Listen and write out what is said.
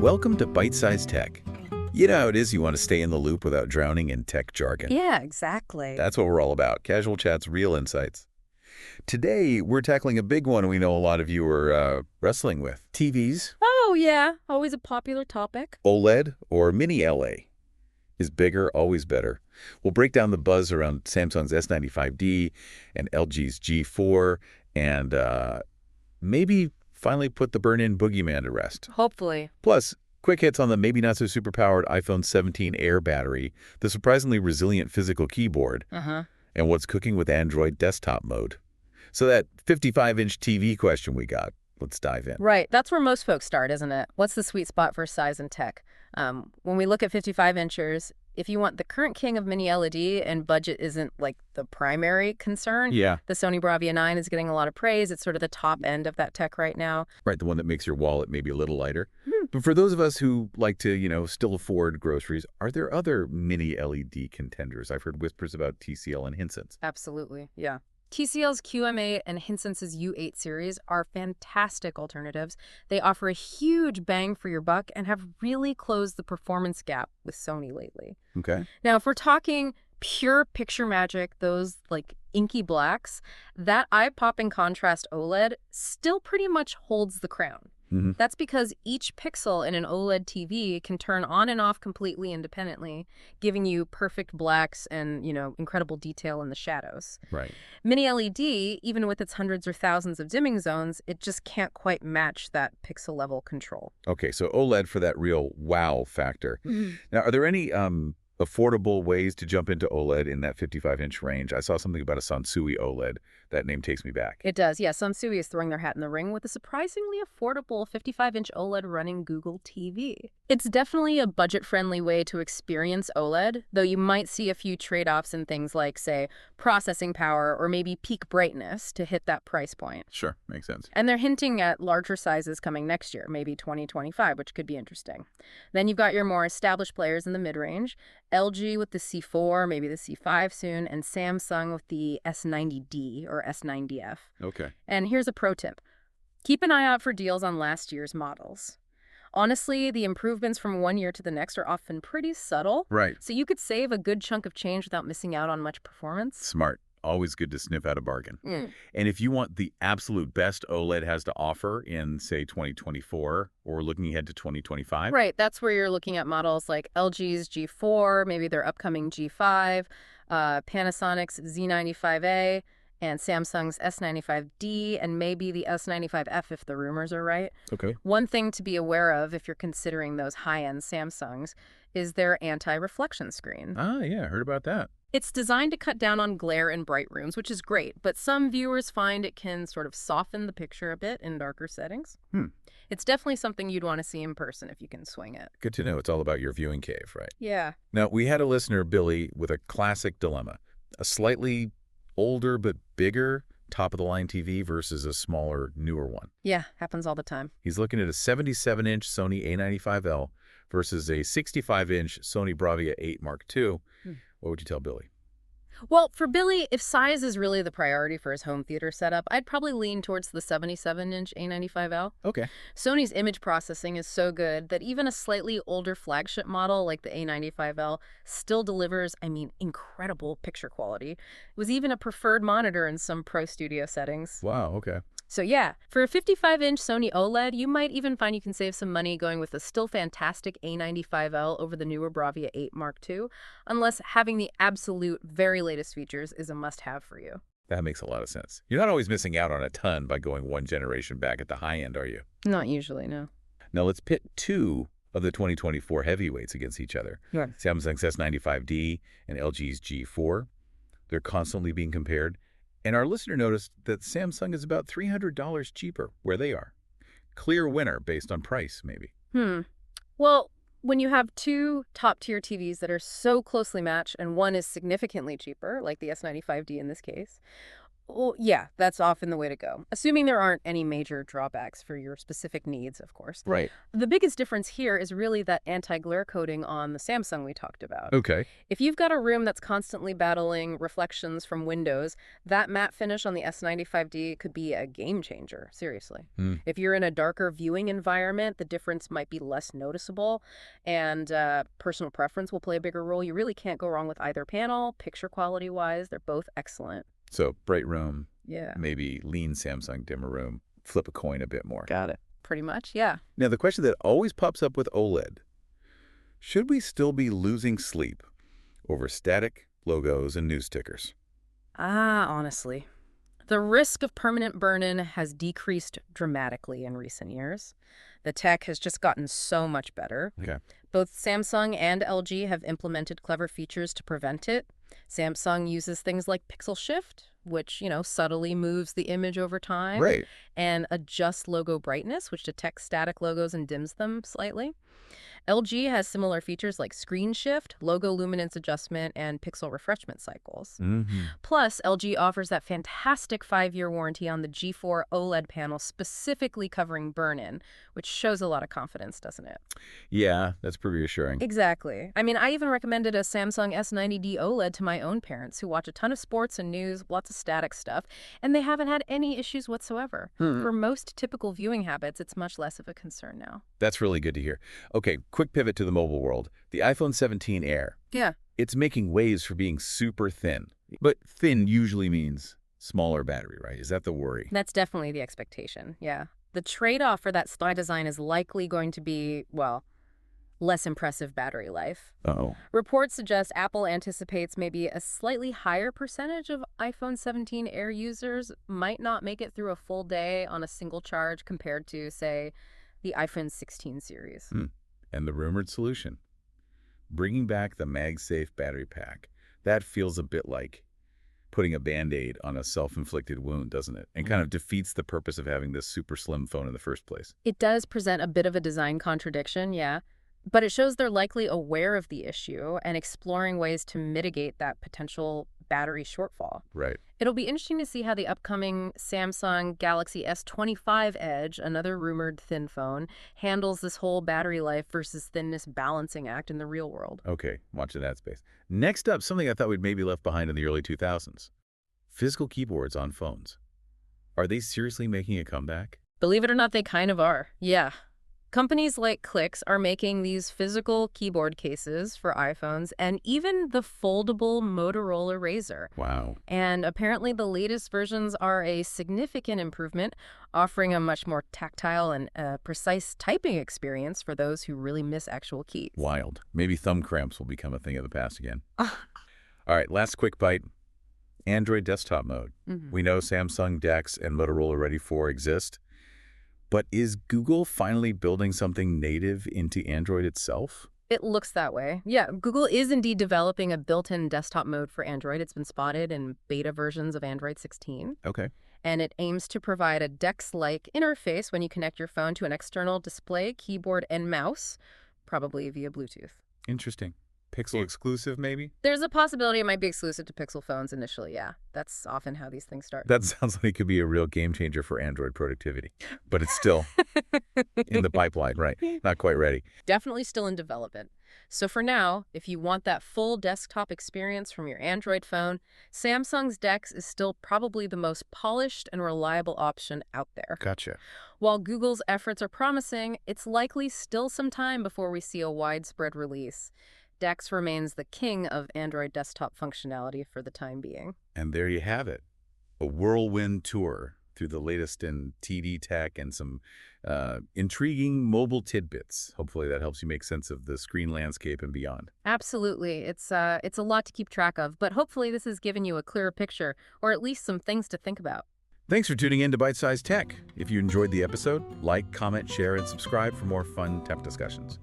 Welcome to Byte-Sized Tech. You know how it is, you want to stay in the loop without drowning in tech jargon. Yeah, exactly. That's what we're all about. Casual chats, real insights. Today, we're tackling a big one we know a lot of you are wrestling with. TVs. Oh, yeah. Always a popular topic. OLED or Mini LA. Is bigger, always better. We'll break down the buzz around Samsung's S95D and LG's G4 and maybe finally put the burn-in boogeyman to rest. Hopefully. Plus, quick hits on the maybe not so super-powered iPhone 17 Air battery, the surprisingly resilient physical keyboard, and what's cooking with Android desktop mode. So that 55-inch TV question we got, let's dive in. Right. That's where most folks start, isn't it? What's the sweet spot for size and tech? When we look at 55-inchers, if you want the current king of mini LED and budget isn't like the primary concern, Yeah. the Sony Bravia 9 is getting a lot of praise. It's sort of the top end of that tech right now. Right, the one that makes your wallet maybe a little lighter. But for those of us who like to, still afford groceries, are there other mini LED contenders? I've heard whispers about TCL and Hisense. Absolutely, yeah. TCL's QM8 and Hisense's U8 series are fantastic alternatives. They offer a huge bang for your buck and have really closed the performance gap with Sony lately. Okay. Now, if we're talking pure picture magic, those like inky blacks, that eye-popping contrast OLED still pretty much holds the crown. That's because each pixel in an OLED TV can turn on and off completely independently, giving you perfect blacks and, incredible detail in the shadows. Right. Mini LED, even with its hundreds or thousands of dimming zones, it just can't quite match that pixel-level control. Okay, so OLED for that real wow factor. Now, are there any affordable ways to jump into OLED in that 55-inch range? I saw something about a Sansui OLED. That name takes me back. It does, yeah. Sansui is throwing their hat in the ring with a surprisingly affordable 55-inch OLED running Google TV. It's definitely a budget-friendly way to experience OLED, though you might see a few trade-offs in things like, say, processing power or maybe peak brightness to hit that price point. Sure, makes sense. And they're hinting at larger sizes coming next year, maybe 2025, which could be interesting. Then you've got your more established players in the mid-range, LG with the C4, maybe the C5 soon, and Samsung with the S90D or S90F. Okay. And here's a pro tip. Keep an eye out for deals on last year's models. Honestly, the improvements from one year to the next are often pretty subtle. Right. So you could save a good chunk of change without missing out on much performance. Smart. Always good to sniff out a bargain. And if you want the absolute best OLED has to offer in, say, 2024 or looking ahead to 2025? Right. That's where you're looking at models like LG's G4, maybe their upcoming G5, Panasonic's Z95A, and Samsung's S95D, and maybe the S95F if the rumors are right. Okay. One thing to be aware of if you're considering those high-end Samsungs is their anti-reflection screen. Ah, yeah, heard about that. It's designed to cut down on glare in bright rooms, which is great, but some viewers find it can sort of soften the picture a bit in darker settings. It's definitely something you'd want to see in person if you can swing it. Good to know. It's all about your viewing cave, right? Yeah. Now, we had a listener, Billy, with a classic dilemma. A slightly older but bigger top-of-the-line TV versus a smaller, newer one. Yeah, happens all the time. He's looking at a 77-inch Sony A95L versus a 65-inch Sony Bravia 8 Mark II. What would you tell Billy? Well, for Billy, if size is really the priority for his home theater setup, I'd probably lean towards the 77-inch A95L. Okay. Sony's image processing is so good that even a slightly older flagship model like the A95L still delivers, incredible picture quality. It was even a preferred monitor in some pro studio settings. Wow, okay. So yeah, for a 55-inch Sony OLED, you might even find you can save some money going with a still fantastic A95L over the newer Bravia 8 Mark II, unless having the absolute very latest features is a must-have for you. That makes a lot of sense. You're not always missing out on a ton by going one generation back at the high end, are you? Not usually, no. Now let's pit two of the 2024 heavyweights against each other. Right. Samsung's S95D and LG's G4. They're constantly being compared. And our listener noticed that Samsung is about $300 cheaper where they are. Clear winner based on price, maybe. Well, when you have two top-tier TVs that are so closely matched and one is significantly cheaper, like the S95D in this case, Well, yeah, that's often the way to go, assuming there aren't any major drawbacks for your specific needs, of course. Right. The biggest difference here is really that anti-glare coating on the Samsung we talked about. Okay. If you've got a room that's constantly battling reflections from windows, that matte finish on the S95D could be a game changer, seriously. If you're in a darker viewing environment, the difference might be less noticeable, and personal preference will play a bigger role. You really can't go wrong with either panel, picture quality-wise. They're both excellent. So bright room, Yeah. maybe lean Samsung, dimmer room, flip a coin a bit more. Got it. Pretty much, yeah. Now, the question that always pops up with OLED, should we still be losing sleep over static logos and news stickers? Honestly. The risk of permanent burn-in has decreased dramatically in recent years. The tech has just gotten so much better. Okay. Both Samsung and LG have implemented clever features to prevent it. Samsung uses things like pixel shift, which, subtly moves the image over time. Right. And adjusts logo brightness, which detects static logos and dims them slightly. LG has similar features like screen shift, logo luminance adjustment, and pixel refreshment cycles. Plus, LG offers that fantastic 5-year warranty on the G4 OLED panel, specifically covering burn-in, which shows a lot of confidence, doesn't it? Yeah, that's pretty reassuring. Exactly. I mean, I even recommended a Samsung S90D OLED to my own parents who watch a ton of sports and news, lots of static stuff, and they haven't had any issues whatsoever. For most typical viewing habits, it's much less of a concern now. That's really good to hear. Okay, quick pivot to the mobile world. The iPhone 17 Air. Yeah. It's making waves for being super thin. But thin usually means smaller battery, right? Is that the worry? That's definitely the expectation, yeah. The trade-off for that slide design is likely going to be, well, less impressive battery life. Uh-oh. Reports suggest Apple anticipates maybe a slightly higher percentage of iPhone 17 Air users might not make it through a full day on a single charge compared to, say, the iPhone 16 series. And the rumored solution, bringing back the MagSafe battery pack. That feels a bit like putting a Band-Aid on a self-inflicted wound, doesn't it? And kind of defeats the purpose of having this super slim phone in the first place. It does present a bit of a design contradiction, yeah. But it shows they're likely aware of the issue and exploring ways to mitigate that potential battery shortfall. Right. It'll be interesting to see how the upcoming Samsung Galaxy S25 Edge, another rumored thin phone, handles this whole battery life versus thinness balancing act in the real world. Okay, watching that space. Next up, something I thought we'd maybe left behind in the early 2000s. Physical keyboards on phones. Are they seriously making a comeback? Believe it or not, they kind of are. Yeah. Companies like Clix are making these physical keyboard cases for iPhones and even the foldable Motorola Razr. Wow. And apparently the latest versions are a significant improvement, offering a much more tactile and precise typing experience for those who really miss actual keys. Wild. Maybe thumb cramps will become a thing of the past again. All right, last quick bite. Android desktop mode. We know Samsung DeX and Motorola Ready 4 exist. But is Google finally building something native into Android itself? It looks that way. Yeah, Google is indeed developing a built-in desktop mode for Android. It's been spotted in beta versions of Android 16. Okay. And it aims to provide a DeX-like interface when you connect your phone to an external display, keyboard, and mouse, probably via Bluetooth. Interesting. Pixel exclusive, maybe? There's a possibility it might be exclusive to Pixel phones initially, yeah. That's often how these things start. That sounds like it could be a real game changer for Android productivity. But it's still in the pipeline, right? Not quite ready. Definitely still in development. So for now, if you want that full desktop experience from your Android phone, Samsung's DeX is still probably the most polished and reliable option out there. Gotcha. While Google's efforts are promising, it's likely still some time before we see a widespread release. DeX remains the king of Android desktop functionality for the time being. And there you have it. A whirlwind tour through the latest in TD tech and some intriguing mobile tidbits. Hopefully that helps you make sense of the screen landscape and beyond. Absolutely. It's a lot to keep track of, but hopefully this has given you a clearer picture, or at least some things to think about. Thanks for tuning in to Byte-Sized Tech. If you enjoyed the episode, like, comment, share, and subscribe for more fun tech discussions.